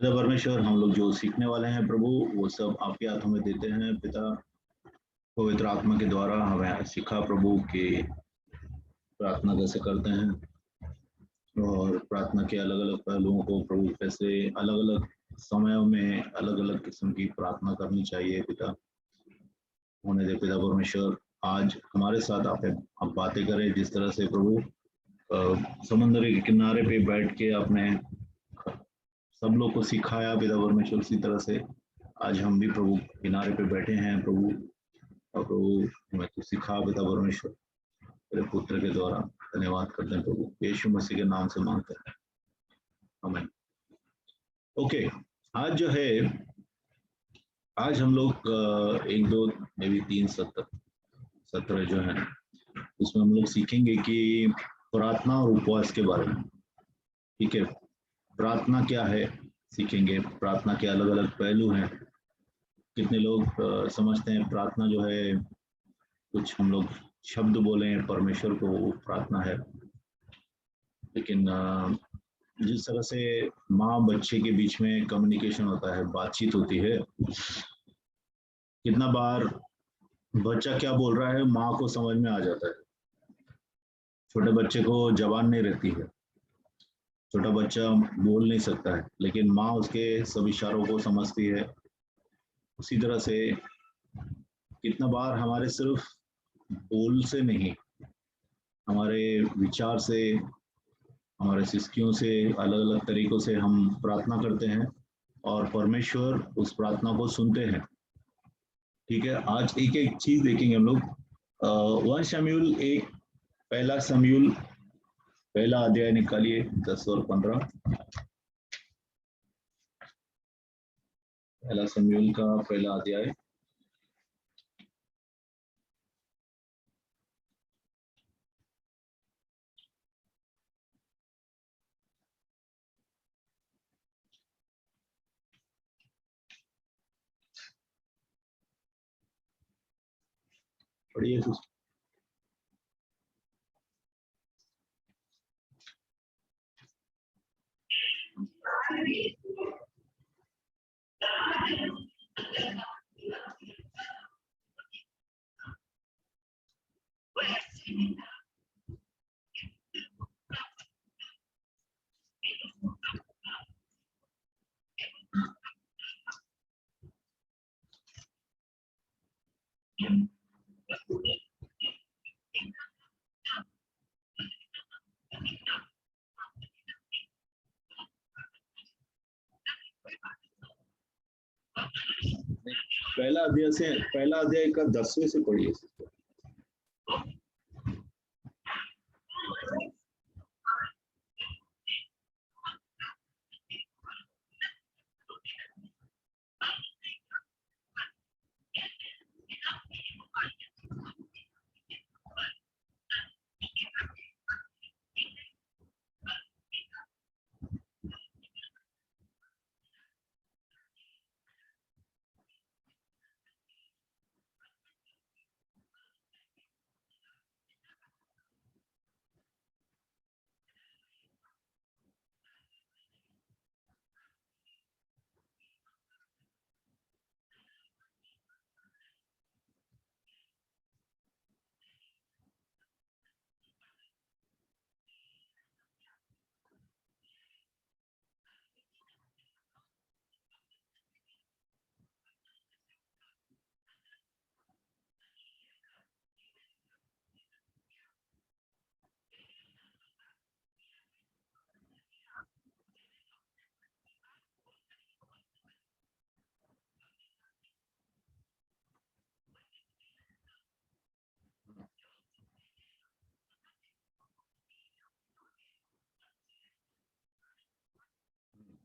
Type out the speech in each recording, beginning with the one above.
पिता परमेश्वर, हम लोग जो सीखने वाले हैं प्रभु, वो सब आपके हाथों में देते हैं पिता। पवित्र आत्मा के द्वारा हमें सिखा प्रभु कि प्रार्थना कैसे करते हैं और प्रार्थना के अलग अलग पहलुओं को प्रभु कैसे अलग अलग समयों में अलग अलग किस्म की प्रार्थना करनी चाहिए पिता। होने दे पिता परमेश्वर, आज हमारे साथ आप बातें करें जिस तरह से प्रभु समुद्र के किनारे पे बैठ के आपने सब लोग को सिखाया पिता परमेश्वर, उसी तरह से आज हम भी प्रभु किनारे पे बैठे हैं प्रभु। और प्रभु हमें तो सिखा पिता परमेश्वर, तेरे पुत्र के द्वारा धन्यवाद करते हैं प्रभु, यीशु मसीह के नाम से मांगते हैं, आमीन। ओके, आज जो है, आज हम लोग एक दो मे भी 3 सत्र जो है उसमें हम लोग सीखेंगे कि प्रार्थना और उपवास के बारे में। ठीक है, प्रार्थना क्या है सीखेंगे, प्रार्थना के अलग अलग पहलू हैं। कितने लोग समझते हैं प्रार्थना जो है कुछ हम लोग शब्द बोले परमेश्वर को, वो प्रार्थना है। लेकिन जिस तरह से माँ बच्चे के बीच में कम्युनिकेशन होता है, बातचीत होती है, कितना बार बच्चा क्या बोल रहा है माँ को समझ में आ जाता है। छोटे बच्चे को जबान नहीं रहती है, छोटा बच्चा बोल नहीं सकता है, लेकिन माँ उसके सब इशारों को समझती है। उसी तरह से कितना बार हमारे सिर्फ बोल से नहीं, हमारे विचार से, हमारे सिस्कियों से, अलग अलग तरीकों से हम प्रार्थना करते हैं और परमेश्वर उस प्रार्थना को सुनते हैं। ठीक है, आज एक एक चीज देखेंगे हम लोग। 1 शमूएल पहला शमूएल पहला अध्याय निकालिए 10 और 15। पहला शमूएल का पहला अध्याय। पढ़िए। पहला अध्याय का 10वें से पढ़िए।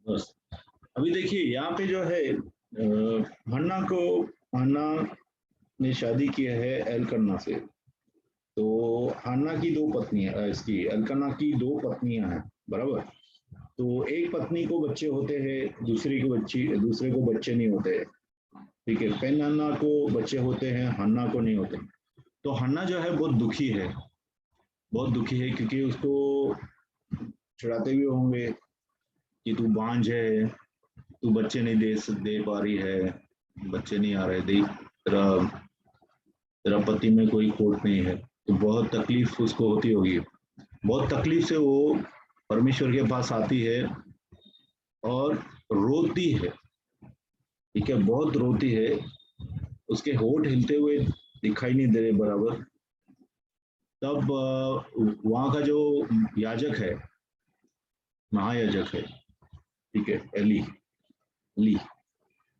बस अभी देखिए यहाँ पे जो है हन्ना ने शादी की है एलकन्ना से। तो हन्ना की दो पत्नियां, इसकी एलकन्ना की दो पत्नियां हैं, बराबर। तो एक पत्नी को बच्चे होते हैं, दूसरे को बच्चे नहीं होते। ठीक है, पेनिन्ना को बच्चे होते हैं, हन्ना को नहीं होते। तो हन्ना जो है बहुत दुखी है, बहुत दुखी है, क्योंकि उसको चिढ़ाते भी होंगे कि तू बांझ है, तू बच्चे नहीं दे पा रही है, बच्चे नहीं आ रहे, देख तेरा तेरा पति में कोई खोट नहीं है, तो बहुत तकलीफ उसको होती होगी। बहुत तकलीफ से वो परमेश्वर के पास आती है और रोती है, ठीक है, बहुत रोती है, उसके होठ हिलते हुए दिखाई नहीं दे रहे बराबर। तब वहाँ का जो याजक है, महायाजक है, ठीक है, एली, ली,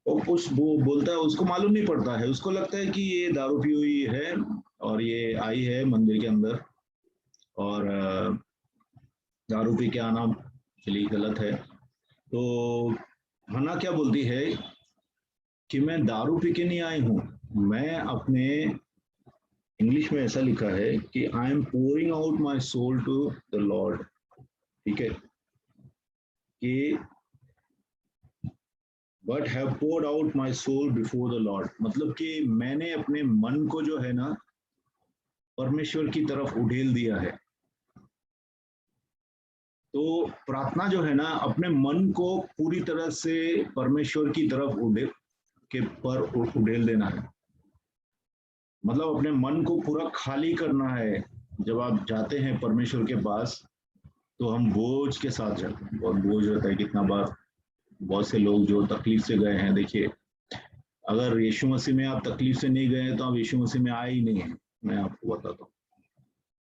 और कुछ वो बोलता है, उसको मालूम नहीं पड़ता है, उसको लगता है कि ये दारू पी हुई है और ये आई है मंदिर के अंदर, और दारू पी के आना चलिए गलत है। तो हन्ना क्या बोलती है कि मैं दारू पी के नहीं आई हूँ, मैं अपने, इंग्लिश में ऐसा लिखा है कि I am pouring out my soul to the lord, ठीक है, कि but have poured out my soul before the lord, मतलब कि मैंने अपने मन को जो है ना परमेश्वर की तरफ उड़ेल दिया है। तो प्रार्थना जो है ना, अपने मन को पूरी तरह से परमेश्वर की तरफ उड़ेल देना है, मतलब अपने मन को पूरा खाली करना है। जब आप जाते हैं परमेश्वर के पास तो हम बोझ के साथ जाते हैं, बहुत बोझ रहता है। कितना बार बहुत से लोग जो तकलीफ से गए हैं, देखिए अगर यीशु मसीह में आप तकलीफ से नहीं गए तो आप यीशु मसीह में आए ही नहीं है, मैं आपको बताता हूँ।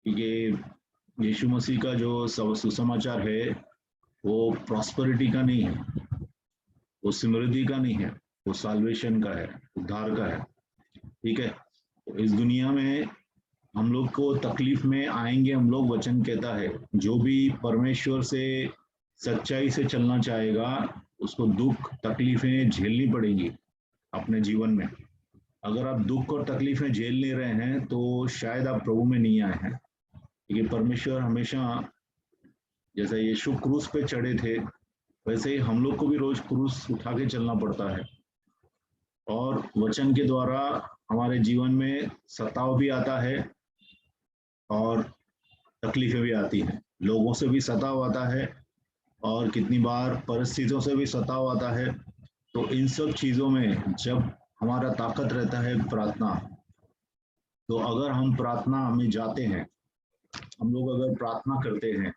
क्योंकि यीशु मसीह का जो सुसमाचार है वो प्रॉस्पेरिटी का नहीं है, वो समृद्धि का नहीं है, वो साल्वेशन का है, उद्धार का है, ठीक है। तो इस दुनिया में हम लोग को तकलीफ में आएंगे हम लोग, वचन कहता है जो भी परमेश्वर से सच्चाई से चलना चाहेगा उसको दुख तकलीफें झेलनी पड़ेंगी अपने जीवन में। अगर आप दुख और तकलीफें झेल नहीं रहे हैं तो शायद आप प्रभु में नहीं आए हैं, क्योंकि परमेश्वर हमेशा, जैसे यीशु क्रूस पे चढ़े थे वैसे ही हम लोग को भी रोज क्रूस उठा के चलना पड़ता है, और वचन के द्वारा हमारे जीवन में सताव भी आता है और तकलीफें भी आती हैं, लोगों से भी सताव आता है और कितनी बार परिस्थितियों से भी सताव आता है। तो इन सब चीजों में जब हमारा ताकत रहता है प्रार्थना, तो अगर हम प्रार्थना में जाते हैं, हम लोग अगर प्रार्थना करते हैं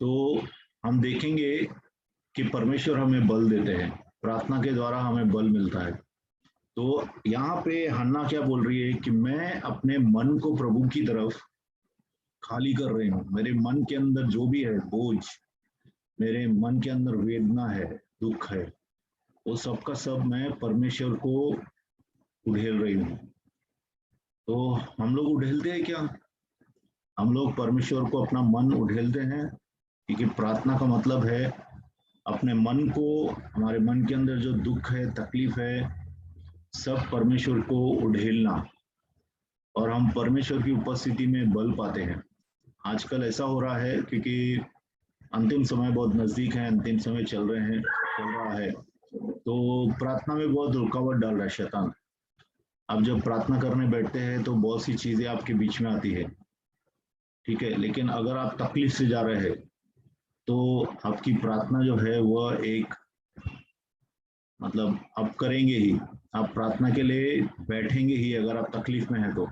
तो हम देखेंगे कि परमेश्वर हमें बल देते हैं, प्रार्थना के द्वारा हमें बल मिलता है। तो यहाँ पे हन्ना क्या बोल रही है कि मैं अपने मन को प्रभु की तरफ खाली कर रही हूँ, मेरे मन के अंदर जो भी है बोझ, मेरे मन के अंदर वेदना है, दुख है, वो सब का सब मैं परमेश्वर को उड़ेल रही हूँ। तो हम लोग उड़ेलते हैं क्या? हम लोग परमेश्वर को अपना मन उड़ेलते हैं, क्योंकि प्रार्थना का मतलब है अपने मन को, हमारे मन के अंदर जो दुख है, तकलीफ है, सब परमेश्वर को उड़ेलना, और हम परमेश्वर की उपस्थिति में बल पाते हैं। आजकल ऐसा हो रहा है क्योंकि अंतिम समय बहुत नजदीक है, अंतिम समय चल रहा है, तो प्रार्थना में बहुत रुकावट डाल रहा है शैतान। आप जब प्रार्थना करने बैठते हैं तो बहुत सी चीजें आपके बीच में आती है, ठीक है, लेकिन अगर आप तकलीफ से जा रहे हैं तो आपकी प्रार्थना जो है वह एक, मतलब आप करेंगे ही, आप प्रार्थना के लिए बैठेंगे ही अगर आप तकलीफ में हैं तो।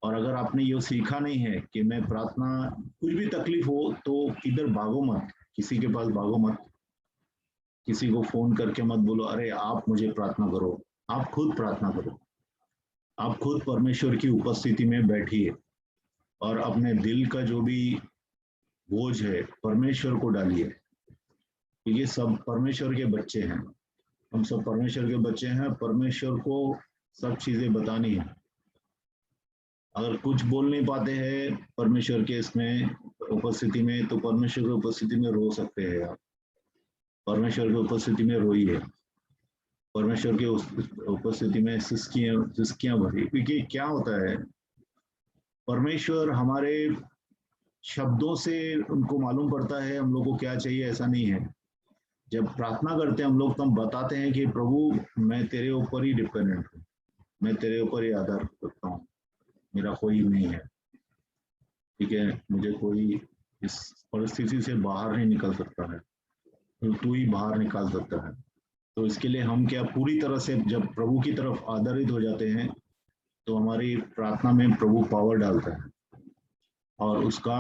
और अगर आपने ये सीखा नहीं है कि मैं प्रार्थना, कुछ भी तकलीफ हो तो किधर भागो मत, किसी के पास भागो मत, किसी को फोन करके मत बोलो अरे आप मुझे प्रार्थना करो, आप खुद प्रार्थना करो, आप खुद परमेश्वर की उपस्थिति में बैठिए और अपने दिल का जो भी बोझ है परमेश्वर को डालिए, क्योंकि सब परमेश्वर के बच्चे हैं, हम सब परमेश्वर के बच्चे हैं, परमेश्वर को सब चीजें बतानी है। अगर कुछ बोल नहीं पाते हैं परमेश्वर के इसमें उपस्थिति में, तो परमेश्वर की उपस्थिति में रो सकते हैं आप, परमेश्वर की उपस्थिति में रोइए, परमेश्वर के उपस्थिति में सिसकियां भरी, क्योंकि क्या होता है परमेश्वर हमारे शब्दों से उनको मालूम पड़ता है हम लोग को क्या चाहिए, ऐसा नहीं है। जब प्रार्थना करते हैं हम लोग तो हम बताते हैं कि प्रभु मैं तेरे ऊपर ही डिपेंडेंट हूँ, मैं तेरे ऊपर ही आधार करता हूँ, मेरा कोई नहीं है, ठीक है, मुझे कोई इस परिस्थिति से बाहर नहीं निकल सकता है, तू ही बाहर निकाल सकता है। तो इसके लिए हम क्या पूरी तरह से जब प्रभु की तरफ आधारित हो जाते हैं तो हमारी प्रार्थना में प्रभु पावर डालता है और उसका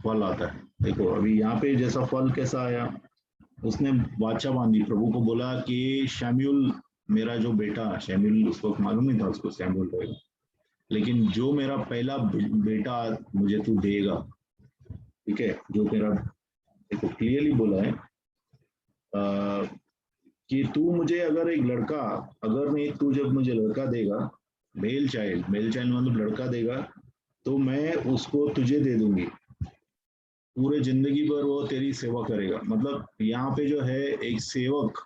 फल आता है। देखो अभी यहाँ पे जैसा फल कैसा आया, उसने वाचा बांधी, प्रभु को बोला कि शमूएल मेरा जो बेटा, शमूएल उस वक्त मालूम नहीं था उसको शमूएल रहेगा, लेकिन जो मेरा पहला बेटा मुझे तू देगा, ठीक है, जो मेरा, देखो क्लियरली बोला है कि तू मुझे अगर एक लड़का, अगर नहीं तू जब मुझे लड़का देगा, मेल चाइल्ड मतलब लड़का देगा, तो मैं उसको तुझे दे दूंगी, पूरे जिंदगी भर वो तेरी सेवा करेगा। मतलब यहाँ पे जो है एक सेवक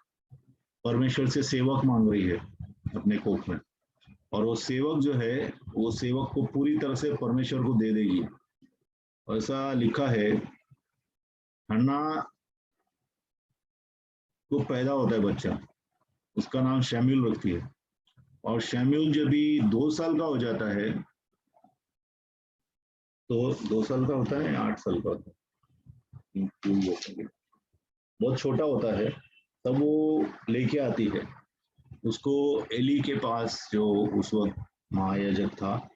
परमेश्वर से सेवक मांग रही है अपने कोख में, और वो सेवक जो है वो सेवक को पूरी तरह से परमेश्वर को दे देगी। ऐसा लिखा है, हन्ना को पैदा होता है बच्चा, उसका नाम शमूएल रखती है, और शमूएल जब भी 2 साल का हो जाता है, तो 2 साल का होता है या 8 साल का होता है, बहुत छोटा होता है, तब वो लेके आती है उसको एली के पास, जो उस वक्त महायाजक था,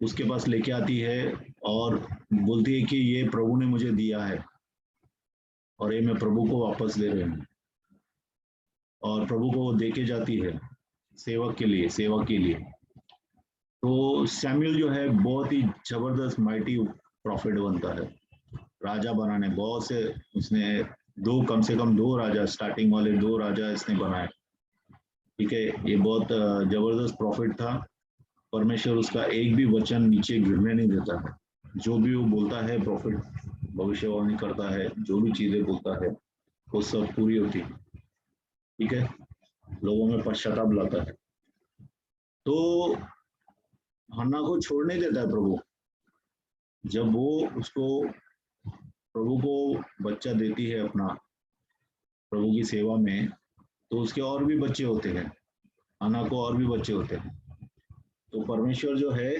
उसके पास लेके आती है और बोलती है कि ये प्रभु ने मुझे दिया है और ये मैं प्रभु को वापस दे रही हूँ, और प्रभु को दे के जाती है सेवक के लिए, सेवक के लिए। तो शमूएल जो है बहुत ही जबरदस्त माइटी प्रॉफिट बनता है, राजा बनाने बहुत से उसने कम से कम 2 राजा, स्टार्टिंग वाले 2 राजा इसने बनाए, ठीक है। ये बहुत जबरदस्त प्रॉफिट था, परमेश्वर उसका एक भी वचन नीचे गिरने नहीं देता है, जो भी वो बोलता है प्रॉफिट, भविष्यवाणी करता है, जो भी चीजें बोलता है वो सब पूरी होती है, ठीक है, लोगों में पश्चाताप लाता है। तो हन्ना को छोड़ नहीं देता है प्रभु, जब वो उसको प्रभु को बच्चा देती है अपना प्रभु की सेवा में, तो उसके और भी बच्चे होते हैं, हन्ना को और भी बच्चे होते हैं। तो परमेश्वर जो है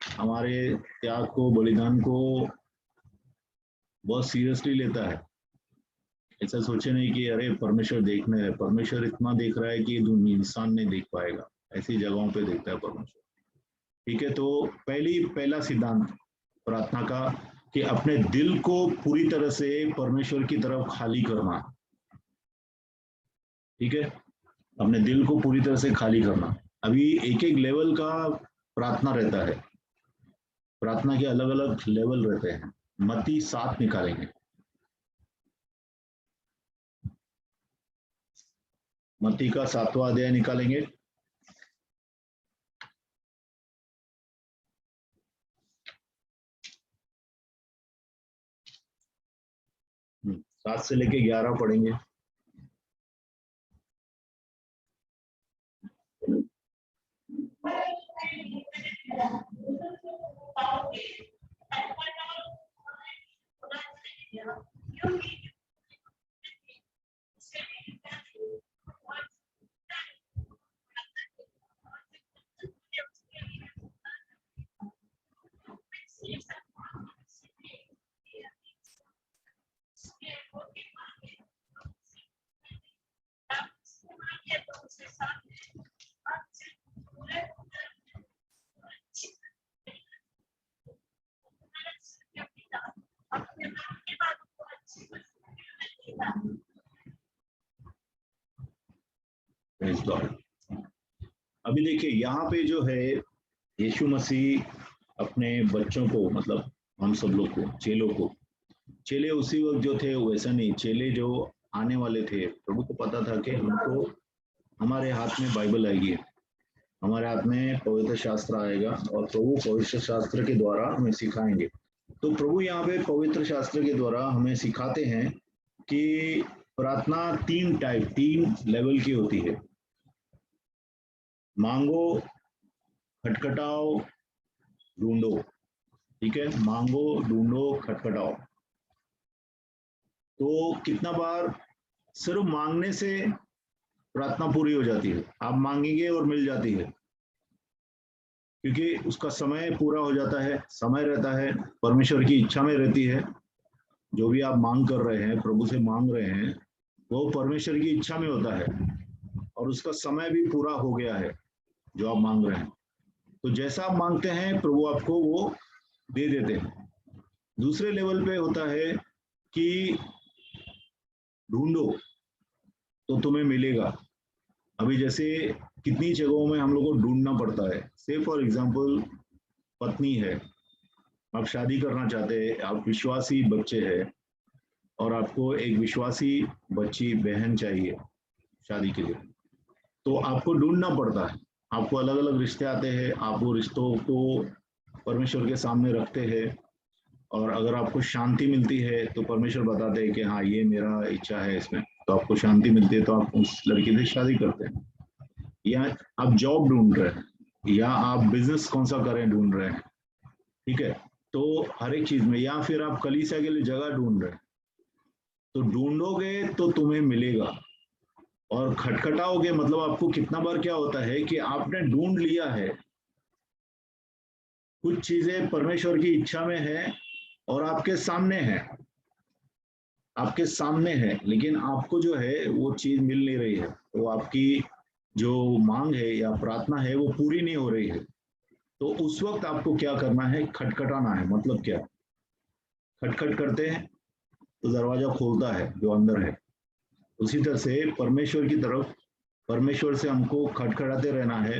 हमारे त्याग को, बलिदान को बहुत सीरियसली लेता है। ऐसा सोचे नहीं कि अरे परमेश्वर देखने है, परमेश्वर इतना देख रहा है कि इंसान नहीं देख पाएगा, ऐसी जगहों पे देखता है परमेश्वर, ठीक है। तो पहला सिद्धांत प्रार्थना का कि अपने दिल को पूरी तरह से परमेश्वर की तरफ खाली करना, ठीक है, अपने दिल को पूरी तरह से खाली करना। अभी एक एक लेवल का प्रार्थना रहता है, प्रार्थना के अलग अलग लेवल रहते हैं। मत्ती 7 निकालेंगे, मत्ती का 7वां अध्याय निकालेंगे। सात से लेके 11 पढ़ेंगे। अभी देखिए यहाँ पे जो है यीशु मसीह अपने बच्चों को, मतलब हम सब लोग को, चेलों को, चेले उसी वक्त जो थे वैसा नहीं, चेले जो आने वाले थे, प्रभु को पता था कि हमको, हमारे हाथ में बाइबल आएगी, हमारे हाथ में पवित्र शास्त्र आएगा और प्रभु पवित्र शास्त्र के द्वारा हमें सिखाएंगे। तो प्रभु यहाँ पे पवित्र शास्त्र के द्वारा हमें सिखाते हैं कि प्रार्थना 3 लेवल की होती है, मांगो, खटखटाओ, ढूंढो, ठीक है, मांगो, ढूंढो, खटखटाओ। तो कितना बार सिर्फ मांगने से प्रार्थना पूरी हो जाती है, आप मांगेंगे और मिल जाती है, क्योंकि उसका समय पूरा हो जाता है, समय रहता है, परमेश्वर की इच्छा में रहती है। जो भी आप मांग कर रहे हैं, प्रभु से मांग रहे हैं, वो परमेश्वर की इच्छा में होता है और उसका समय भी पूरा हो गया है जो आप मांग रहे हैं। तो जैसा आप मांगते हैं प्रभु आपको वो दे देते हैं। दूसरे लेवल पे होता है कि ढूंढो तो तुम्हें मिलेगा। अभी जैसे कितनी जगहों में हम लोग को ढूंढना पड़ता है। से फॉर एग्जांपल पत्नी है, आप शादी करना चाहते हैं, आप विश्वासी बच्चे हैं और आपको एक विश्वासी बच्ची बहन चाहिए शादी के लिए, तो आपको ढूंढना पड़ता है। आपको अलग अलग रिश्ते आते हैं, आप वो रिश्तों को परमेश्वर के सामने रखते हैं और अगर आपको शांति मिलती है तो परमेश्वर बताते हैं कि हाँ ये मेरा इच्छा है इसमें, तो आपको शांति मिलती है तो आप उस लड़की से शादी करते हैं। या आप जॉब ढूंढ रहे हैं या आप बिजनेस कौन सा करें ढूंढ रहे हैं, ठीक है, तो हर एक चीज में, या फिर आप कलीसिया के लिए जगह ढूंढ रहे हैं, तो ढूंढोगे तो तुम्हें मिलेगा। और खटखटाओगे मतलब आपको कितना बार क्या होता है कि आपने ढूंढ लिया है, कुछ चीजें परमेश्वर की इच्छा में है और आपके सामने है, आपके सामने है, लेकिन आपको जो है वो चीज मिल नहीं रही है, तो आपकी जो मांग है या प्रार्थना है वो पूरी नहीं हो रही है। तो उस वक्त आपको क्या करना है, खटखटाना है। मतलब क्या, खटखट करते हैं तो दरवाजा खोलता है जो अंदर है। उसी तरह से परमेश्वर की तरफ, परमेश्वर से हमको खटखटाते रहना है,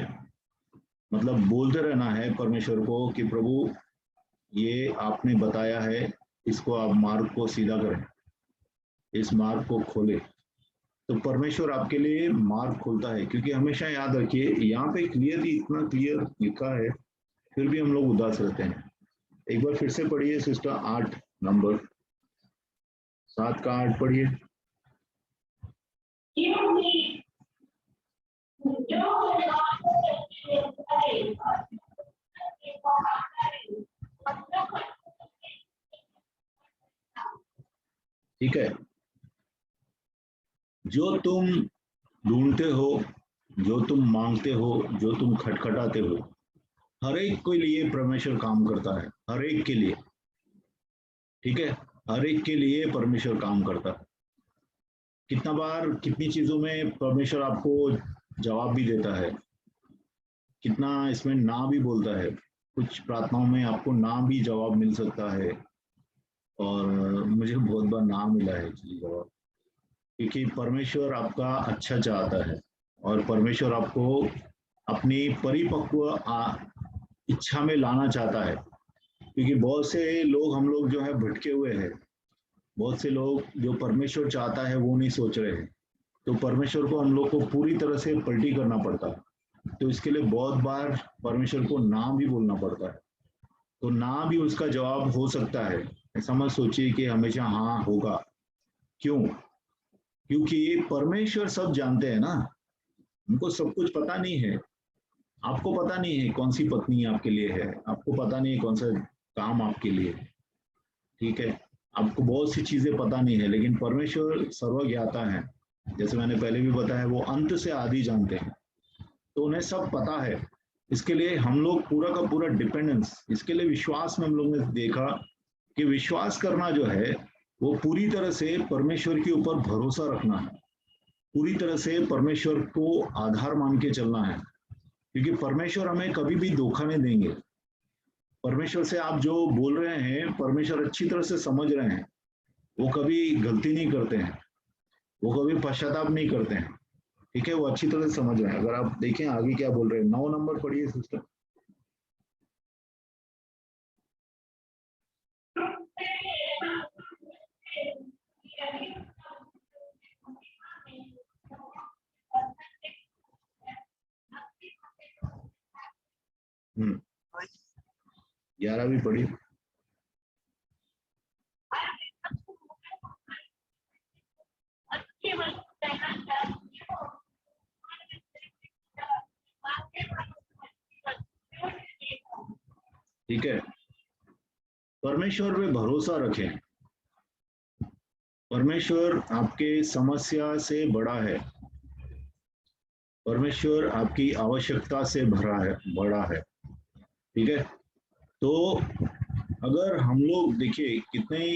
मतलब बोलते रहना है परमेश्वर को कि प्रभु ये आपने बताया है, इसको आप मार्ग को सीधा करें, इस मार्ग को खोले। तो परमेश्वर आपके लिए मार्ग खोलता है, क्योंकि हमेशा याद रखिए यहाँ पे क्लियरली इतना क्लियर लिखा है फिर भी हम लोग उदास रहते हैं। एक बार फिर से पढ़िए सिस्टर, 8 नंबर 7 का 8 पढ़िए। ठीक है, जो तुम ढूंढते हो, जो तुम मांगते हो, जो तुम खटखटाते हो, हर एक के लिए परमेश्वर काम करता है, हर एक के लिए। ठीक है, हर एक के लिए परमेश्वर काम करता है। कितना बार कितनी चीजों में परमेश्वर आपको जवाब भी देता है, कितना इसमें ना भी बोलता है। कुछ प्रार्थनाओं में आपको ना भी जवाब मिल सकता है, और मुझे बहुत बार ना मिला है एक्चुअली जवाब, क्योंकि परमेश्वर आपका अच्छा चाहता है और परमेश्वर आपको अपनी परिपक्व इच्छा में लाना चाहता है। क्योंकि बहुत से लोग, हम लोग जो है भटके हुए हैं, बहुत से लोग जो परमेश्वर चाहता है वो नहीं सोच रहे हैं, तो परमेश्वर को हम लोग को पूरी तरह से पलटी करना पड़ता है। तो इसके लिए बहुत बार परमेश्वर को ना भी बोलना पड़ता है। तो ना भी उसका जवाब हो सकता है, ऐसा मत सोचिए कि हमेशा हाँ होगा। क्यों? क्योंकि परमेश्वर सब जानते हैं ना, उनको सब कुछ पता नहीं है। आपको पता नहीं है कौन सी पत्नी आपके लिए है, आपको पता नहीं है कौन सा काम आपके लिए है, ठीक है, आपको बहुत सी चीजें पता नहीं है, लेकिन परमेश्वर सर्वज्ञाता है। जैसे मैंने पहले भी बताया, वो अंत से आदि जानते हैं, तो उन्हें सब पता है। इसके लिए हम लोग पूरा का पूरा डिपेंडेंस, इसके लिए विश्वास में हम लोग ने देखा कि विश्वास करना जो है वो पूरी तरह से परमेश्वर के ऊपर भरोसा रखना है, पूरी तरह से परमेश्वर को आधार मान के चलना है, क्योंकि परमेश्वर हमें कभी भी धोखा नहीं देंगे। परमेश्वर से आप जो बोल रहे हैं, परमेश्वर अच्छी तरह से समझ रहे हैं, वो कभी गलती नहीं करते हैं, वो कभी पश्चाताप नहीं करते हैं, ठीक है, वो अच्छी तरह से समझ रहे हैं। अगर आप देखें आगे क्या बोल रहे हैं, 9 नंबर पढ़िए सिस्टर। हम्म, 11 भी पढ़िए। ठीक है, परमेश्वर पे भरोसा रखें। परमेश्वर आपके समस्या से बड़ा है, परमेश्वर आपकी आवश्यकता से भरा है, बड़ा है, ठीक है। तो अगर हम लोग देखिए, कितने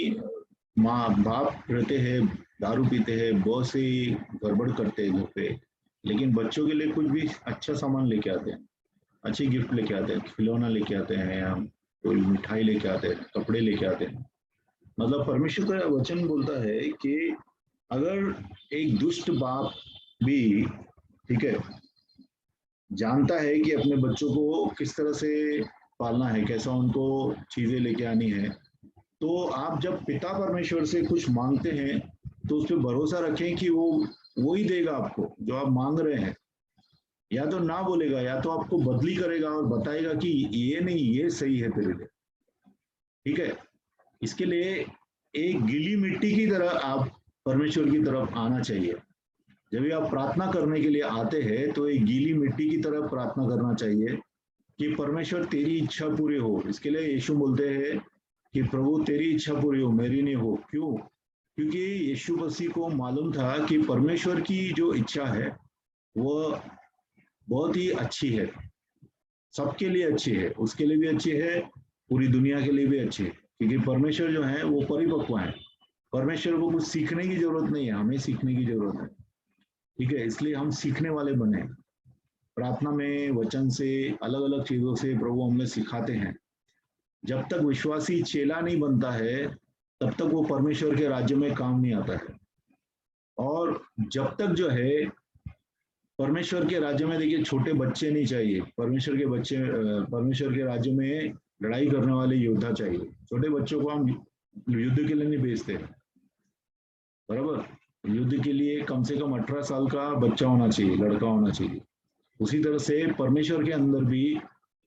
माँ बाप रहते हैं, दारू पीते हैं, बहुत सी गड़बड़ करते हैं घर पे, लेकिन बच्चों के लिए कुछ भी अच्छा सामान लेके आते हैं, अच्छी गिफ्ट लेके आते हैं, खिलौना लेके आते हैं, या कोई मिठाई लेके आते हैं, कपड़े लेके आते हैं। मतलब परमेश्वर का वचन बोलता है कि अगर एक दुष्ट बाप भी, ठीक है, जानता है कि अपने बच्चों को किस तरह से पालना है, कैसा उनको चीजें लेके आनी है, तो आप जब पिता परमेश्वर से कुछ मांगते हैं तो उस पर भरोसा रखें कि वो ही देगा आपको जो आप मांग रहे हैं। या तो ना बोलेगा, या तो आपको बदली करेगा और बताएगा कि ये नहीं, ये सही है तेरे लिए, ठीक है। इसके लिए एक गीली मिट्टी की तरह आप परमेश्वर की तरफ आना चाहिए। जब भी आप प्रार्थना करने के लिए आते हैं तो एक गीली मिट्टी की तरह प्रार्थना करना चाहिए कि परमेश्वर तेरी इच्छा पूरी हो। इसके लिए यीशु बोलते हैं कि प्रभु तेरी इच्छा पूरी हो, मेरी नहीं हो। क्यों? क्योंकि यीशु मसीह को मालूम था कि परमेश्वर की जो इच्छा है वो बहुत ही अच्छी है, सबके लिए अच्छी है, उसके लिए भी अच्छी है, पूरी दुनिया के लिए भी अच्छी है। क्योंकि परमेश्वर जो है वो परिपक्व है, परमेश्वर को कुछ सीखने की जरूरत नहीं है, हमें सीखने की जरूरत है, ठीक है। इसलिए हम सीखने वाले बने, प्रार्थना में, वचन से, अलग अलग चीजों से प्रभु हमें सिखाते हैं। जब तक विश्वासी चेला नहीं बनता है तब तक वो परमेश्वर के राज्य में काम नहीं आता है। और जब तक जो है परमेश्वर के राज्य में, देखिए, छोटे बच्चे नहीं चाहिए परमेश्वर के बच्चे, परमेश्वर के राज्य में लड़ाई करने वाले योद्धा चाहिए। छोटे बच्चों को हम युद्ध के लिए नहीं भेजते, बराबर। युद्ध के लिए कम से कम 18 साल का बच्चा होना चाहिए, लड़का होना चाहिए। उसी तरह से परमेश्वर के अंदर भी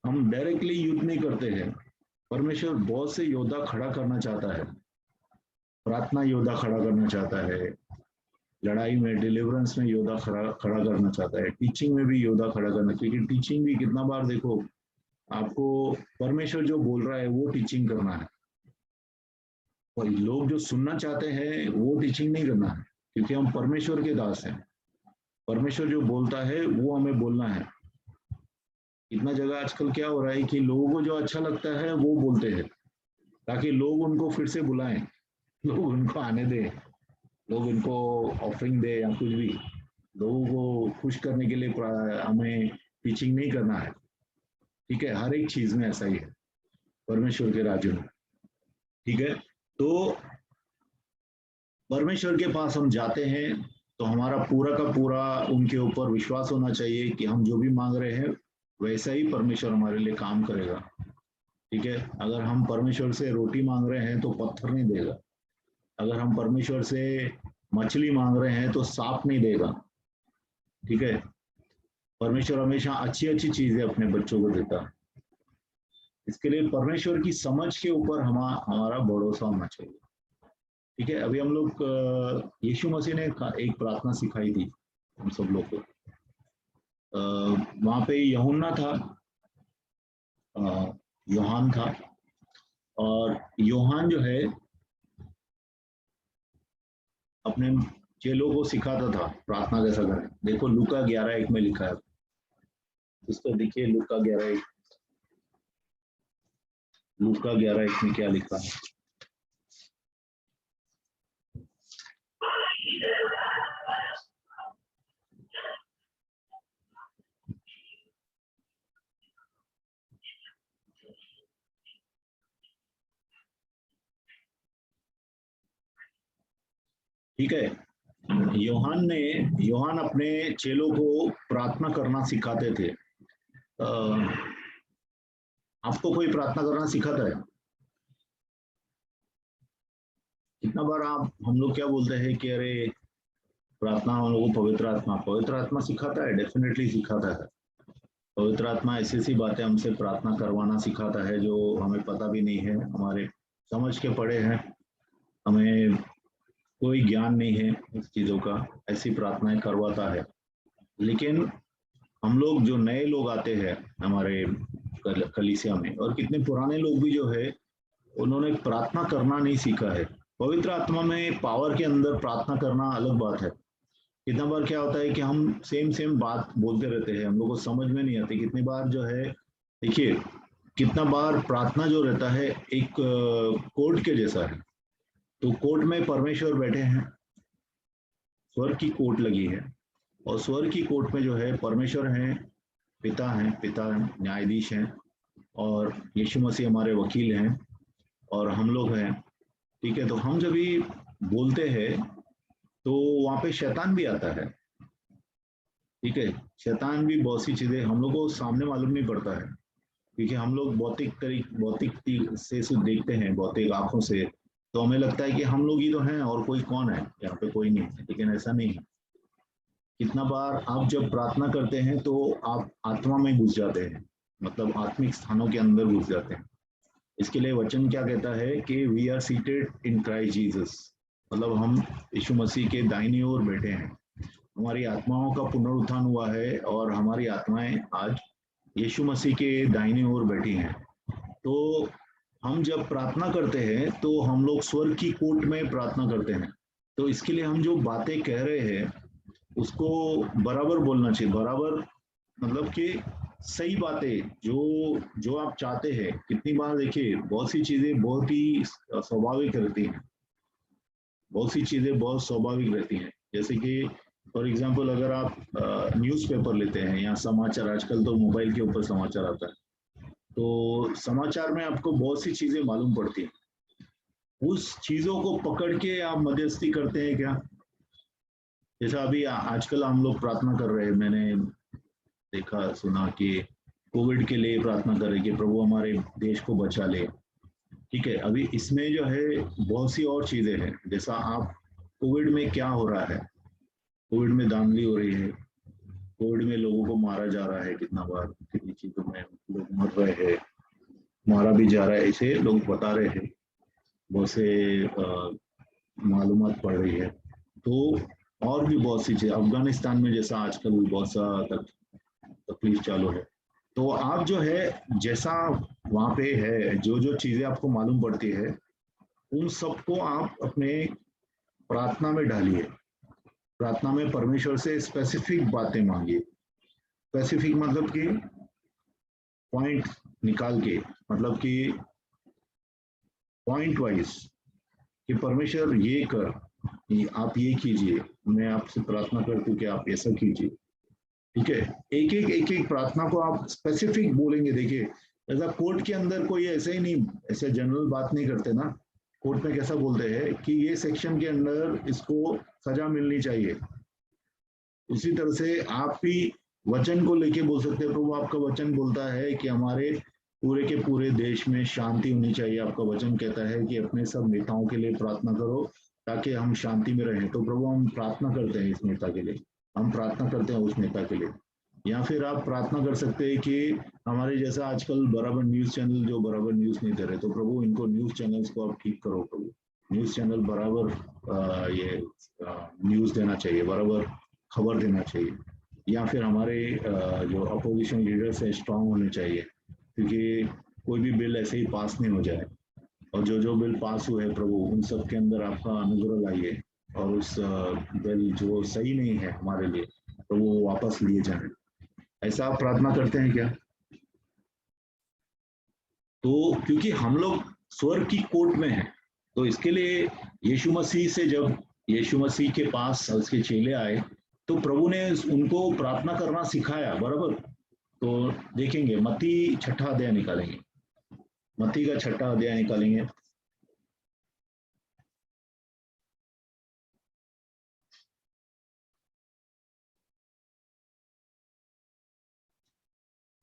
हम डायरेक्टली युद्ध नहीं करते हैं। परमेश्वर बहुत से योद्धा खड़ा करना चाहता है, प्रार्थना योद्धा खड़ा करना चाहता है, लड़ाई में, डिलीवरेंस में योद्धा खड़ा करना चाहता है, टीचिंग में भी योद्धा खड़ा करना। क्योंकि टीचिंग भी कितना बार देखो, आपको परमेश्वर जो बोल रहा है वो टीचिंग करना है, और लोग जो सुनना चाहते हैं वो टीचिंग नहीं करना है। क्योंकि हम परमेश्वर के दास हैं, परमेश्वर जो बोलता है वो हमें बोलना है। इतना जगह आजकल क्या हो रहा है कि लोगों को जो अच्छा लगता है वो बोलते हैं, ताकि लोग उनको फिर से बुलाएं, लोग उनको आने दें, लोग उनको ऑफरिंग दे, या कुछ भी। लोगों को खुश करने के लिए हमें टीचिंग नहीं करना है, ठीक है। हर एक चीज में ऐसा ही है परमेश्वर के राज्य में, ठीक है। तो परमेश्वर के पास हम जाते हैं तो हमारा पूरा का पूरा उनके ऊपर विश्वास होना चाहिए कि हम जो भी मांग रहे हैं वैसा ही परमेश्वर हमारे लिए काम करेगा, ठीक है। अगर हम परमेश्वर से रोटी मांग रहे हैं तो पत्थर नहीं देगा, अगर हम परमेश्वर से मछली मांग रहे हैं तो सांप नहीं देगा, ठीक है। परमेश्वर हमेशा अच्छी अच्छी चीजें अपने बच्चों को देता है। इसके लिए परमेश्वर की समझ के ऊपर हमारा भरोसा होना चाहिए, ठीक है। अभी हम लोग यीशु मसीह ने एक प्रार्थना सिखाई थी हम सब लोग को। वहां पे यूहन्ना था, यूहान था, और यूहान जो है अपने चेलों को सिखाता था प्रार्थना कैसा करें। देखो लूका 11:1 में लिखा है, इसको देखिए, लूका 11:1, लूका 11:1 में क्या लिखा है। ठीक है, यूहान अपने चेलों को प्रार्थना करना सिखाते थे। आपको कोई प्रार्थना करना सिखाता है? कितना बार हम लोग क्या बोलते हैं कि अरे प्रार्थना हम लोग को पवित्र आत्मा सिखाता है? डेफिनेटली सिखाता है। पवित्र आत्मा ऐसी ऐसी बातें हमसे प्रार्थना करवाना सिखाता है जो हमें पता भी नहीं है, हमारे समझ के पड़े हैं, हमें कोई ज्ञान नहीं है इस चीज़ों का, ऐसी प्रार्थनाएं करवाता है। लेकिन हम लोग जो नए लोग आते हैं हमारे कलीसिया में, और कितने पुराने लोग भी जो है उन्होंने प्रार्थना करना नहीं सीखा है। पवित्र आत्मा में पावर के अंदर प्रार्थना करना अलग बात है। कितना बार क्या होता है कि हम सेम बात बोलते रहते हैं, हम लोग को समझ में नहीं आती। कितनी बार जो है, देखिए, कितना बार प्रार्थना जो रहता है एक कोर्ट के जैसा है। तो कोर्ट में परमेश्वर बैठे हैं, स्वर्ग की कोर्ट लगी है, और स्वर्ग की कोर्ट में जो है परमेश्वर हैं, पिता न्यायाधीश हैं, और यीशु मसीह हमारे वकील हैं, और हम लोग हैं। ठीक है, तो हम जब भी बोलते हैं तो वहां पे शैतान भी आता है। ठीक है, शैतान भी बहुत सी चीजें हम लोग को सामने मालूम नहीं पड़ता है, क्योंकि हम लोग भौतिक से सिर्फ देखते हैं, भौतिक आंखों से, तो हमें लगता है कि हम लोग ही तो हैं और कोई कौन है, यहाँ पे कोई नहीं है, लेकिन ऐसा नहीं है। कितना बार आप जब प्रार्थना करते हैं तो आप आत्मा में घुस जाते हैं, मतलब आत्मिक स्थानों के अंदर घुस जाते हैं। इसके लिए वचन क्या कहता है कि we are seated in Christ Jesus, मतलब हम यीशु मसीह के दाहिनी ओर बैठे हैं। हमारी आत्माओं का पुनरुत्थान हुआ है और हमारी आत्माएं आज यीशु मसीह के दाहिनी ओर बैठी हैं। तो हम जब प्रार्थना करते हैं तो हम लोग स्वर्ग की कोर्ट में प्रार्थना करते हैं। तो इसके लिए हम जो बातें कह रहे हैं उसको बराबर बोलना चाहिए, बराबर मतलब कि सही बातें जो जो आप चाहते हैं। कितनी बार देखिए, बहुत सी चीजें बहुत ही स्वाभाविक रहती हैं, बहुत सी चीजें बहुत स्वाभाविक रहती हैं। जैसे कि फॉर एग्जांपल अगर आप न्यूज़पेपर लेते हैं या समाचार, आजकल तो मोबाइल के ऊपर समाचार आता है, तो समाचार में आपको बहुत सी चीजें मालूम पड़ती हैं। उस चीजों को पकड़ के आप मध्यस्थी करते हैं क्या? जैसा अभी आजकल हम लोग प्रार्थना कर रहे हैं, मैंने देखा सुना कि कोविड के लिए प्रार्थना कर रहे हैं कि प्रभु हमारे देश को बचा ले। ठीक है, अभी इसमें जो है बहुत सी और चीजें हैं, जैसा आप कोविड में क्या हो रहा है, कोविड में धांधली हो रही है, कोविड में लोगों को मारा जा रहा है, कितना बार कितनी चीजों में लोग मर रहे हैं, मारा भी जा रहा है, ऐसे लोग बता रहे हैं, बहुत से मालूमात पड़ रही है। तो और भी बहुत सी चीजें, अफगानिस्तान में जैसा आजकल बहुत सा तकलीफ चालू है। तो आप जो है जैसा वहां पे है, जो जो चीजें आपको मालूम पड़ती है, उन सबको आप अपने प्रार्थना में डालिए। प्रार्थना में परमेश्वर से स्पेसिफिक बातें मांगिए। स्पेसिफिक मतलब कि पॉइंट निकाल के, मतलब कि पॉइंट वाइज, कि परमेश्वर ये कर, आप ये कीजिए, मैं आपसे प्रार्थना करती हूँ कि आप ऐसा कीजिए। ठीक है, एक एक प्रार्थना को आप स्पेसिफिक बोलेंगे। देखिए, ऐसा कोर्ट के अंदर कोई ऐसे ही नहीं, ऐसे जनरल बात नहीं करते ना। कोर्ट में कैसा बोलते हैं कि ये सेक्शन के अंदर इसको सजा मिलनी चाहिए, उसी तरह से आप भी वचन को लेके बोल सकते हैं। प्रभु आपका वचन बोलता है कि हमारे पूरे के पूरे देश में शांति होनी चाहिए। आपका वचन कहता है कि अपने सब नेताओं के लिए प्रार्थना करो ताकि हम शांति में रहें। तो प्रभु हम प्रार्थना करते हैं इस नेता के लिए, हम प्रार्थना करते हैं उस नेता के लिए। या फिर आप प्रार्थना कर सकते हैं कि हमारे जैसा आजकल बराबर न्यूज चैनल जो बराबर न्यूज नहीं दे रहे, तो प्रभु इनको न्यूज चैनल्स को आप ठीक करो। प्रभु न्यूज चैनल बराबर ये न्यूज देना चाहिए, बराबर खबर देना चाहिए। या फिर हमारे जो अपोजिशन लीडर्स है स्ट्रांग होने चाहिए, क्योंकि कोई भी बिल ऐसे ही पास नहीं हो जाए। और जो जो बिल पास हुए प्रभु, उन सब के अंदर आपका अनुग्रह लाइए, और उस बिल जो सही नहीं है हमारे लिए, तो वो वापस लिए जाए। ऐसा आप प्रार्थना करते हैं क्या? तो क्योंकि हम लोग स्वर्ग की कोर्ट में हैं, तो इसके लिए यीशु मसीह से, जब यीशु मसीह के पास उसके चेले आए तो प्रभु ने उनको प्रार्थना करना सिखाया, बराबर। तो देखेंगे मत्ती 6 अध्याय निकालेंगे, मत्ती का 6 अध्याय निकालेंगे।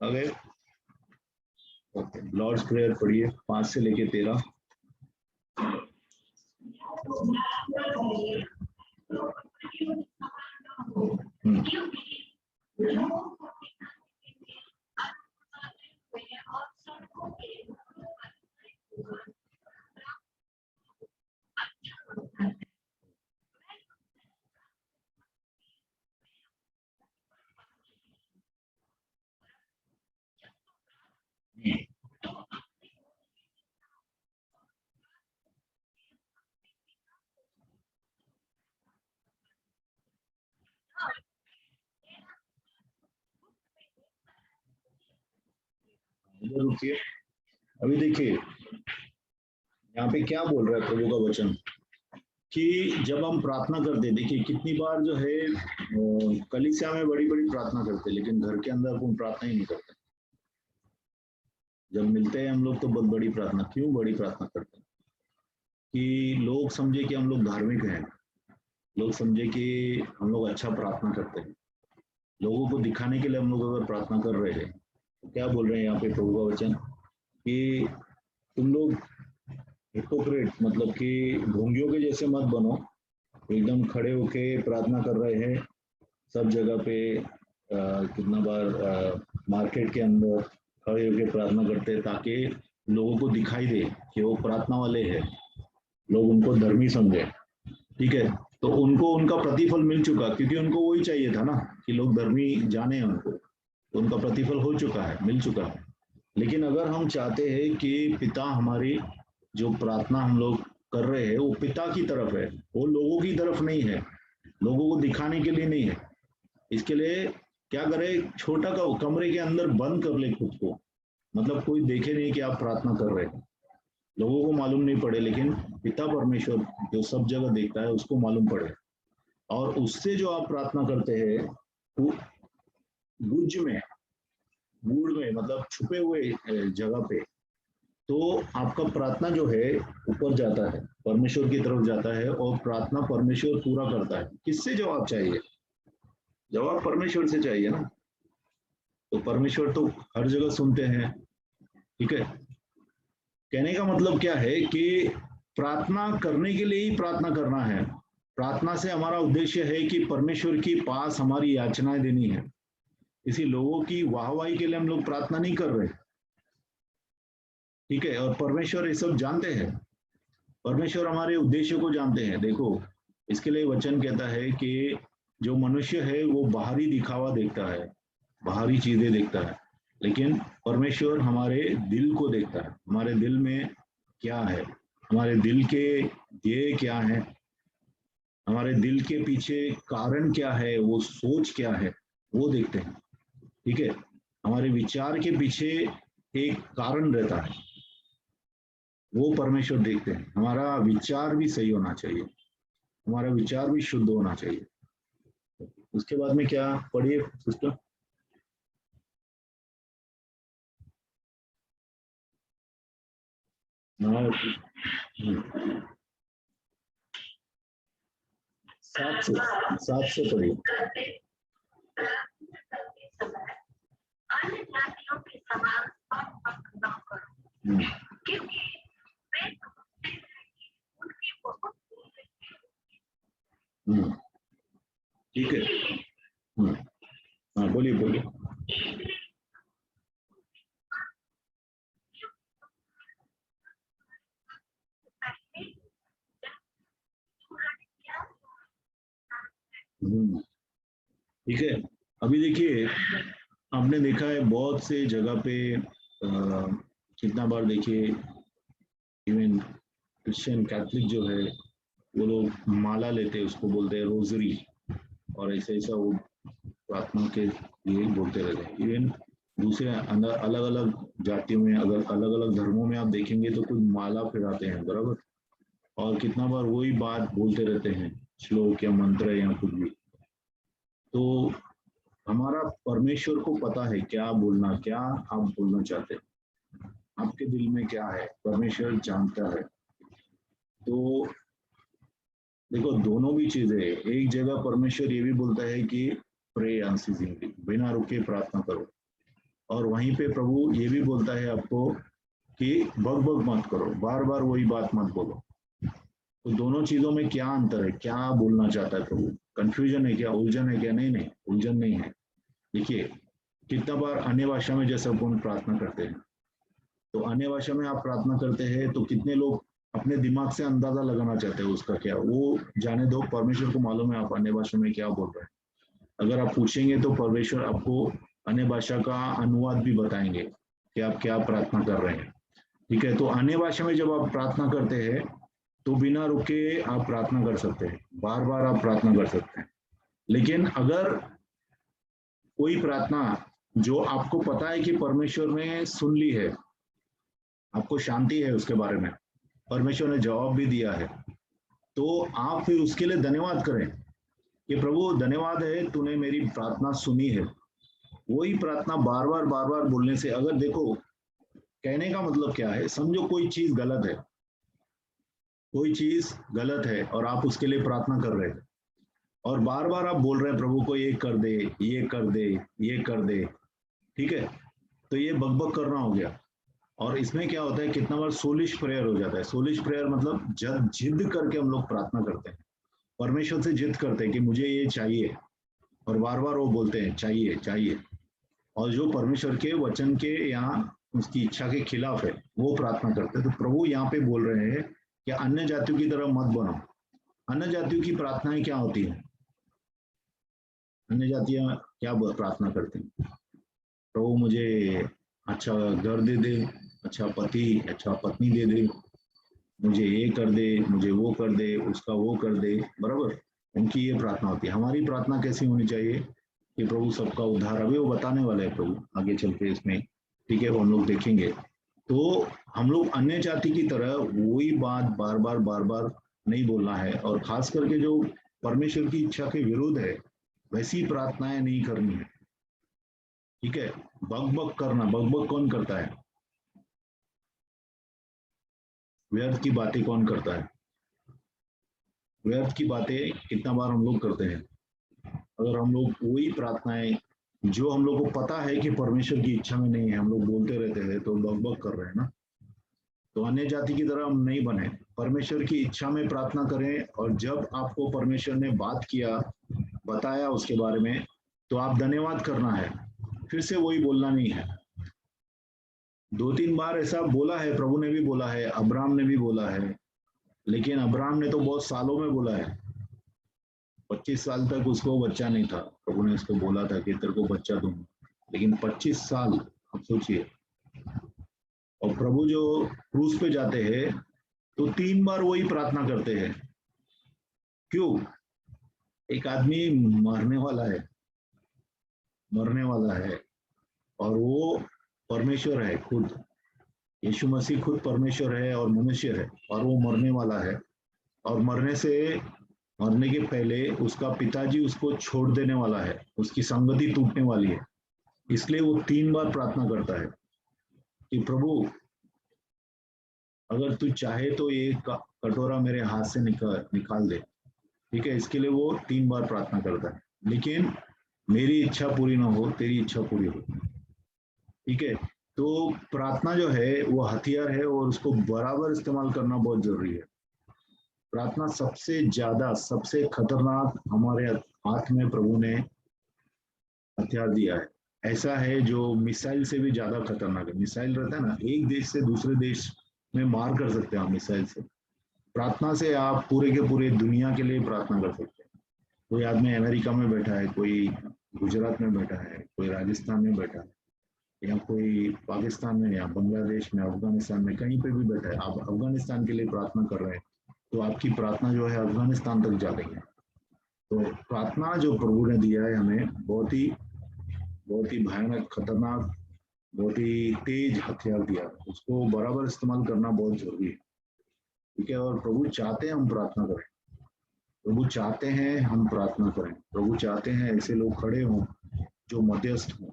अगर लॉर्ड्स प्रेयर पढ़िए 5 से लेके 13। रुकिए, अभी देखिए यहाँ पे क्या बोल रहा है प्रभु का वचन। कि जब हम प्रार्थना करते, देखिए कितनी बार जो है कलीसिया में बड़ी बड़ी प्रार्थना करते, लेकिन घर के अंदर कोई प्रार्थना ही नहीं करते। जब मिलते हैं हम लोग तो बहुत बड़ी प्रार्थना, क्यों बड़ी प्रार्थना करते हैं? कि लोग समझे कि हम लोग धार्मिक हैं, लोग समझे कि हम लोग अच्छा प्रार्थना करते हैं। लोगों को दिखाने के लिए हम लोग अगर प्रार्थना कर रहे हैं तो क्या बोल रहे हैं यहाँ पे प्रभु का वचन कि तुम लोग हिपोक्रेट, मतलब कि ढोंगियों के जैसे मत बनो, एकदम खड़े होके प्रार्थना कर रहे हैं सब जगह पे। कितना बार मार्केट के अंदर खड़े होके प्रार्थना करते हैं ताकि लोगों को दिखाई दे कि वो प्रार्थना वाले हैं, लोग उनको धर्मी समझे। ठीक है, तो उनको उनका प्रतिफल मिल चुका, क्योंकि उनको वही चाहिए था ना कि लोग धर्मी जाने उनको, तो उनका प्रतिफल हो चुका है, मिल चुका है। लेकिन अगर हम चाहते हैं कि पिता हमारी जो प्रार्थना हम लोग कर रहे हैं वो पिता की तरफ है, वो लोगों की तरफ नहीं है, लोगों को दिखाने के लिए नहीं है। इसके लिए क्या करे, छोटा का कमरे के अंदर बंद कर ले खुद को, मतलब कोई देखे नहीं कि आप प्रार्थना कर रहे हैं, लोगों को मालूम नहीं पड़े, लेकिन पिता परमेश्वर जो सब जगह देखता है उसको मालूम पड़े। और उससे जो आप प्रार्थना करते हैं वो गुज में, गूढ़ में, मतलब छुपे हुए जगह पे, तो आपका प्रार्थना जो है ऊपर जाता है, परमेश्वर की तरफ जाता है, और प्रार्थना परमेश्वर पूरा करता है। किससे जवाब चाहिए? जवाब परमेश्वर से चाहिए ना। तो परमेश्वर तो हर जगह सुनते हैं। ठीक है, कहने का मतलब क्या है कि प्रार्थना करने के लिए ही प्रार्थना करना है। प्रार्थना से हमारा उद्देश्य है कि परमेश्वर के पास हमारी याचनाएं देनी है। किसी लोगों की वाहवाही के लिए हम लोग प्रार्थना नहीं कर रहे। ठीक है, और परमेश्वर ये सब जानते हैं, परमेश्वर हमारे उद्देश्य को जानते हैं। देखो, इसके लिए वचन कहता है कि जो मनुष्य है वो बाहरी दिखावा देखता है, बाहरी चीजें देखता है, लेकिन परमेश्वर हमारे दिल को देखता है। हमारे दिल में क्या है, हमारे दिल के ध्येय क्या है, हमारे दिल के पीछे कारण क्या है, वो सोच क्या है, वो देखते हैं। ठीक है, हमारे विचार के पीछे एक कारण रहता है, वो परमेश्वर देखते हैं। हमारा विचार भी सही होना चाहिए, हमारा विचार भी शुद्ध होना चाहिए। उसके बाद में क्या पढ़िए सिस्टर? सात से पढ़िए। ठीक है, हाँ बोलिए बोलिए। ठीक है, अभी देखिए आपने देखा है बहुत से जगह पे कितना बार देखिए, इवन क्रिश्चियन कैथलिक जो है वो लोग माला लेते हैं, उसको बोलते हैं रोजरी, और ऐसा ऐसा वो प्रार्थना के लिए बोलते रहते हैं। इवन दूसरे अलग अलग जातियों में, अगर अलग अलग धर्मों में आप देखेंगे तो कुछ माला फिराते हैं, बराबर, और कितना बार वही बात बोलते रहते हैं, श्लोक या मंत्र या कुछ भी। तो हमारा परमेश्वर को पता है क्या बोलना, क्या आप बोलना चाहते हैं, आपके दिल में क्या है, परमेश्वर जानता है। तो देखो दोनों भी चीजें, एक जगह परमेश्वर ये भी बोलता है कि प्रे अनसीजिंगली, बिना रुके प्रार्थना करो, और वहीं पे प्रभु ये भी बोलता है आपको कि बग बग मत करो, बार बार वही बात मत बोलो। तो दोनों चीजों में क्या अंतर है, क्या बोलना चाहता है प्रभु? कंफ्यूजन है क्या, उलझन है क्या? नहीं नहीं, उलझन नहीं है। देखिए कितना बार अन्य भाषा में जैसे अपन प्रार्थना करते हैं, तो अन्य भाषा में आप प्रार्थना करते हैं तो कितने लोग अपने दिमाग से अंदाजा लगाना चाहते हैं उसका क्या, वो जाने दो, परमेश्वर को मालूम है आप अन्य भाषा में क्या बोल रहे हैं। अगर आप पूछेंगे तो परमेश्वर आपको अन्य भाषा का अनुवाद भी बताएंगे कि आप क्या प्रार्थना कर रहे हैं। ठीक है, तो अन्य भाषा में जब आप प्रार्थना करते हैं तो बिना रुके आप प्रार्थना कर सकते हैं, बार बार आप प्रार्थना कर सकते हैं। लेकिन अगर कोई प्रार्थना जो आपको पता है कि परमेश्वर ने सुन ली है, आपको शांति है उसके बारे में, परमेश्वर ने जवाब भी दिया है, तो आप फिर उसके लिए धन्यवाद करें कि प्रभु धन्यवाद है, तूने मेरी प्रार्थना सुनी है। वही प्रार्थना बार बार बोलने से, अगर देखो कहने का मतलब क्या है, समझो कोई चीज गलत है, कोई चीज गलत है और आप उसके लिए प्रार्थना कर रहे हैं और बार आप बोल रहे हैं प्रभु को ये कर दे, ये कर दे, ये कर दे, ठीक है, तो ये बकबक करना हो गया। और इसमें क्या होता है, कितना बार सोलिश प्रेयर हो जाता है। सोलिश प्रेयर मतलब जब जिद करके हम लोग प्रार्थना करते हैं, परमेश्वर से जिद करते हैं कि मुझे ये चाहिए, और बार वो बोलते हैं चाहिए चाहिए, और जो परमेश्वर के वचन के यहाँ उसकी इच्छा के खिलाफ है वो प्रार्थना करते हैं। तो प्रभु यहाँ पे बोल रहे हैं कि अन्य जातियों की तरह मत बनो। अन्य जातियों की प्रार्थनाएं क्या होती है? अन्य जातियां क्या प्रार्थना करती हैं? प्रभु मुझे अच्छा घर दे दे, अच्छा पति, अच्छा पत्नी दे दे, मुझे ये कर दे, मुझे वो कर दे, उसका वो कर दे, बराबर। उनकी ये प्रार्थना होती है। हमारी प्रार्थना कैसी होनी चाहिए कि प्रभु सबका उद्धार, अभी वो बताने वाले हैं प्रभु आगे चल के इसमें, ठीक है, वो हम लोग देखेंगे। तो हम लोग अन्य जाति की तरह वही बात बार बार नहीं बोलना है, और खास करके जो परमेश्वर की इच्छा के विरुद्ध है वैसी प्रार्थनाएं नहीं करनी है, ठीक है। बक करना, बक कौन करता है? व्यर्थ की बातें कौन करता है? व्यर्थ की बातें कितना बार हम लोग करते हैं। अगर हम लोग वही प्रार्थनाएं जो हम लोग को पता है कि परमेश्वर की इच्छा में नहीं है, हम लोग बोलते रहते हैं, तो बक कर रहे हैं ना। तो अन्य जाति की तरह हम नहीं बने, परमेश्वर की इच्छा में प्रार्थना करें, और जब आपको परमेश्वर ने बात किया, बताया उसके बारे में, तो आप धन्यवाद करना है, फिर से वही बोलना नहीं है। 2-3 बार ऐसा बोला है, प्रभु ने भी बोला है, अब्राहम ने भी बोला है, लेकिन अब्राहम ने तो बहुत सालों में बोला है। 25 साल तक उसको बच्चा नहीं था, प्रभु ने उसको बोला था कि तेरे को बच्चा दूंगा, लेकिन 25 साल, आप सोचिए। और प्रभु जो क्रूस पे जाते हैं तो 3 बार वही प्रार्थना करते हैं। क्यों? एक आदमी मरने वाला है, मरने वाला है, और वो परमेश्वर है खुद, यीशु मसीह खुद परमेश्वर है और मनुष्य है, और वो मरने वाला है, और मरने के पहले उसका पिताजी उसको छोड़ देने वाला है, उसकी संगति टूटने वाली है। इसलिए वो 3 बार प्रार्थना करता है कि प्रभु अगर तू चाहे तो ये कटोरा मेरे हाथ से निकाल दे, ठीक है। इसके लिए वो 3 बार प्रार्थना करता है, लेकिन मेरी इच्छा पूरी ना हो, तेरी इच्छा पूरी हो, ठीक है। तो प्रार्थना जो है वो हथियार है, और उसको बराबर इस्तेमाल करना बहुत जरूरी है। प्रार्थना सबसे ज्यादा, सबसे खतरनाक हमारे हाथ में प्रभु ने हथियार दिया है। ऐसा है जो मिसाइल से भी ज्यादा खतरनाक है। मिसाइल रहता है ना, एक देश से दूसरे देश में मार कर सकते हैं आप मिसाइल से। प्रार्थना से आप पूरे के पूरे दुनिया के लिए प्रार्थना कर सकते हैं। कोई आदमी अमेरिका में बैठा है, कोई गुजरात में बैठा है, कोई राजस्थान में बैठा है, या कोई पाकिस्तान में, या बांग्लादेश में, अफगानिस्तान में, कहीं पे भी बैठा है, आप अफगानिस्तान के लिए प्रार्थना कर रहे हैं, तो आपकी प्रार्थना जो है अफगानिस्तान तक जा रही है। तो प्रार्थना जो प्रभु ने दिया है हमें, बहुत ही भयानक, खतरनाक, बहुत ही तेज हथियार दिया है, उसको बराबर इस्तेमाल करना बहुत जरूरी है, ठीक है। और प्रभु चाहते हैं हम प्रार्थना करें, प्रभु चाहते हैं हम प्रार्थना करें, प्रभु चाहते हैं ऐसे लोग खड़े हों जो मध्यस्थ हों,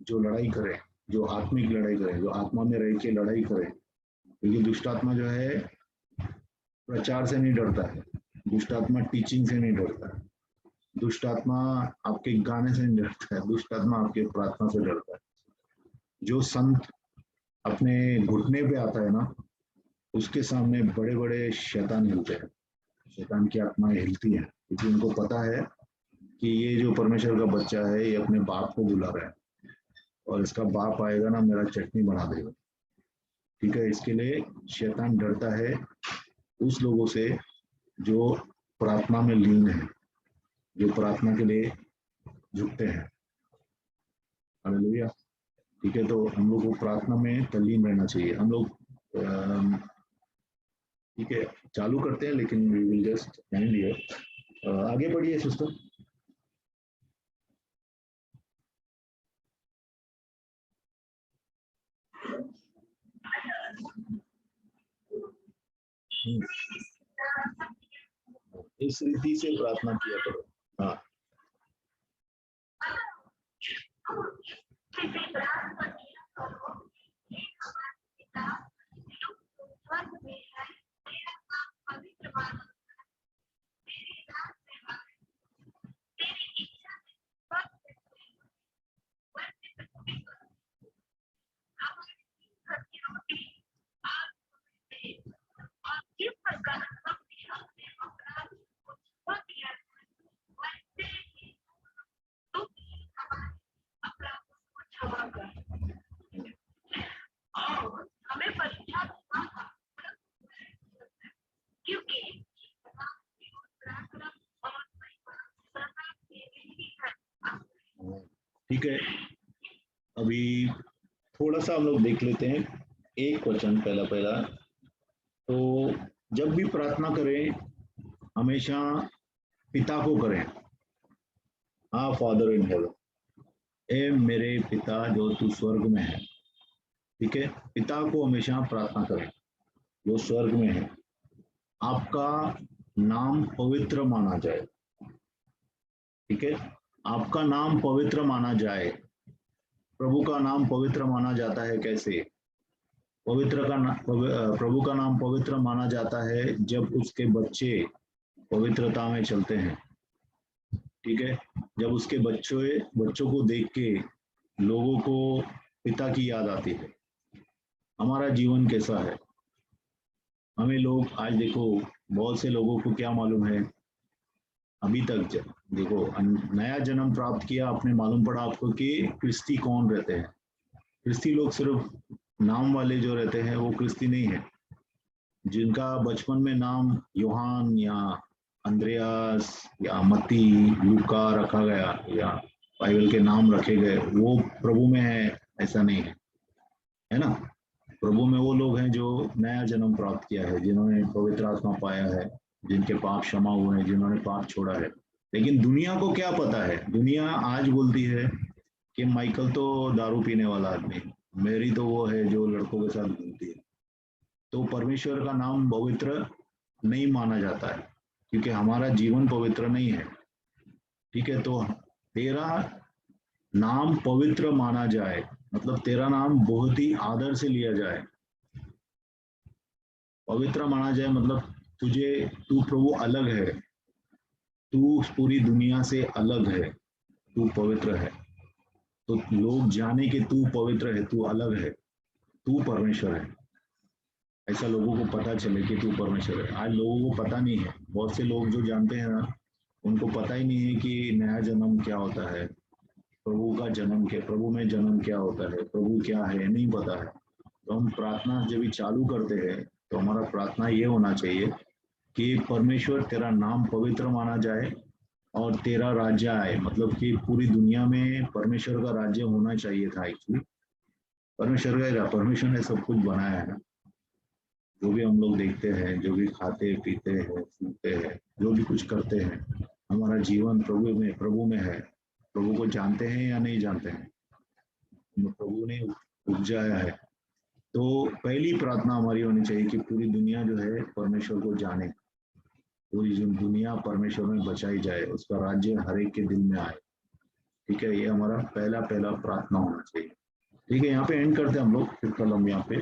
जो लड़ाई करें, जो आत्मिक लड़ाई करें, जो आत्मा में रह के लड़ाई करें। क्योंकि दुष्ट आत्मा जो है प्रचार से नहीं डरता है, दुष्ट आत्मा टीचिंग से नहीं डरता है, दुष्ट आत्मा आपके गाने से नहीं डरता है, दुष्ट आत्मा आपके प्रार्थना से डरता है। जो संत अपने घुटने पे आता है ना, उसके सामने बड़े बड़े शैतान हिलते हैं, शैतान की आत्माएं हिलती हैं, क्योंकि उनको पता है कि ये जो परमेश्वर का बच्चा है ये अपने बाप को बुला रहा है, और इसका बाप आएगा ना मेरा चटनी बना देगा, ठीक है। इसके लिए शैतान डरता है उस लोगों से जो प्रार्थना में लीन है, जो प्रार्थना के लिए झुकते हैं। हालेलुया, ठीक है। तो हम लोग को प्रार्थना में तल्लीन रहना चाहिए। हम लोग ठीक है चालू करते हैं, लेकिन we will just end here. आगे बढ़िए सिस्टर। इस रीति से प्रार्थना किया करो। हाँ, ठीक है। अभी थोड़ा सा हम लोग देख लेते हैं एक वचन पहला। तो जब भी प्रार्थना करें हमेशा पिता को करें। हाँ, फादर इन हेवन, ए मेरे पिता जो तू स्वर्ग में है। ठीक है, पिता को हमेशा प्रार्थना करें जो स्वर्ग में है, आपका नाम पवित्र माना जाए। ठीक है, आपका नाम पवित्र माना जाए। प्रभु का नाम पवित्र माना जाता है कैसे? प्रभु का नाम पवित्र माना जाता है जब उसके बच्चे पवित्रता में चलते हैं। ठीक है, जब उसके बच्चों को देख के लोगों को पिता की याद आती है। हमारा जीवन कैसा है? हमें लोग आज देखो, बहुत से लोगों को क्या मालूम है अभी तक देखो नया जन्म प्राप्त किया, आपने मालूम पड़ा आपको कि क्रिस्ती कौन रहते हैं। क्रिस्ती लोग सिर्फ नाम वाले जो रहते हैं वो क्रिस्ती नहीं है। जिनका बचपन में नाम योहान या अंद्रयास या मत्ती लूका रखा गया या बाइबल के नाम रखे गए, वो प्रभु में है ऐसा नहीं है, है ना। प्रभु में वो लोग हैं जो नया जन्म प्राप्त किया है, जिन्होंने पवित्र आत्मा पाया है, जिनके पाप क्षमा हुए हैं, जिन्होंने पाप छोड़ा है। लेकिन दुनिया को क्या पता है? दुनिया आज बोलती है कि माइकल तो दारू पीने वाला आदमी, मेरी तो वो है जो लड़कों के साथ घूमती है। तो परमेश्वर का नाम पवित्र नहीं माना जाता है क्योंकि हमारा जीवन पवित्र नहीं है। ठीक है, तो तेरा नाम पवित्र माना जाए मतलब तेरा नाम बहुत ही आदर से लिया जाए। पवित्र माना जाए मतलब तू प्रभु अलग है, तू पूरी दुनिया से अलग है, तू पवित्र है। तो लोग जाने कि तू पवित्र है, तू अलग है, तू परमेश्वर है, ऐसा लोगों को पता चले कि तू परमेश्वर है। आज लोगों को पता नहीं है, बहुत से लोग जो जानते हैं ना, उनको पता ही नहीं है कि नया जन्म क्या होता है, प्रभु का जन्म क्या, प्रभु में जन्म क्या होता है, प्रभु क्या है, नहीं पता है। तो हम प्रार्थना जब भी चालू करते हैं तो हमारा प्रार्थना ये होना चाहिए कि परमेश्वर तेरा नाम पवित्र माना जाए और तेरा राज्य आए। मतलब कि पूरी दुनिया में परमेश्वर का राज्य होना चाहिए था। एक्चुअली परमेश्वर ने सब कुछ बनाया है ना। जो भी हम लोग देखते हैं, जो भी खाते पीते हैं, सुनते हैं, जो भी कुछ करते हैं, हमारा जीवन प्रभु में है। प्रभु को जानते हैं या नहीं जानते हैं, प्रभु ने उपजाया है। तो पहली प्रार्थना हमारी होनी चाहिए कि पूरी दुनिया जो है परमेश्वर को जाने, पूरी दुनिया परमेश्वर में बचाई जाए, उसका राज्य हर एक के दिल में आए। ठीक है, ये हमारा पहला प्रार्थना होना चाहिए। ठीक है, यहाँ पे एंड करते हैं हम लोग, फिर कल हम यहाँ पे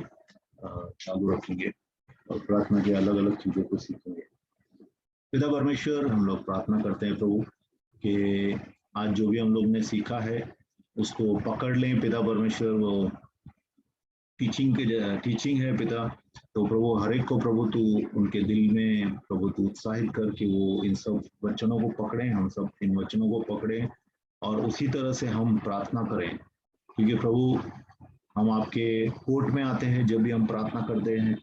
चालू रखेंगे और प्रार्थना की अलग अलग चीजों को सीखेंगे। पिता परमेश्वर, हम लोग प्रार्थना करते हैं प्रभु कि आज जो भी हम लोग ने सीखा है उसको पकड़ लें पिता परमेश्वर। वो टीचिंग है पिता, तो प्रभु हर एक को प्रभु तू उनके दिल में प्रभु तू उत्साहित कर कि वो इन सब वचनों को पकड़ें, हम सब इन वचनों को पकड़ें और उसी तरह से हम प्रार्थना करें। क्योंकि प्रभु हम आपके कोर्ट में आते हैं, जब भी हम प्रार्थना करते हैं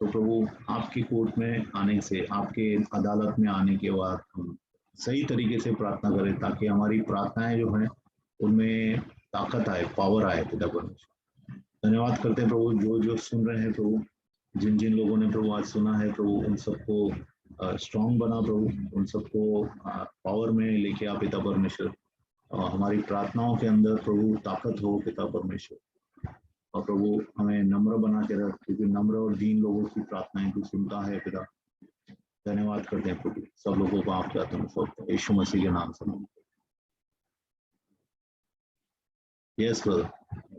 तो प्रभु आपके कोर्ट में आने से, आपके अदालत में आने के बाद हम सही तरीके से प्रार्थना करें ताकि हमारी प्रार्थनाएं जो हैं उनमें ताकत आए, पावर आए। पिता परमेश्वर धन्यवाद करते हैं प्रभु, जो जो सुन रहे हैं प्रभु, जिन जिन लोगों ने प्रभु आज सुना है प्रभु, उन सबको स्ट्रांग बना प्रभु, उन सबको पावर में लेके आ पिता परमेश्वर। हमारी प्रार्थनाओं के अंदर प्रभु ताकत हो पिता परमेश्वर, और प्रभु हमें नम्र बना के रख, क्योंकि नम्र और दीन लोगों की प्रार्थनाएं तू सुनता है पिता। धन्यवाद करते हैं प्रभु, सब लोगों को आपके हाथों में सौंपते हैं यीशु मसीह के नाम से। Yes brother.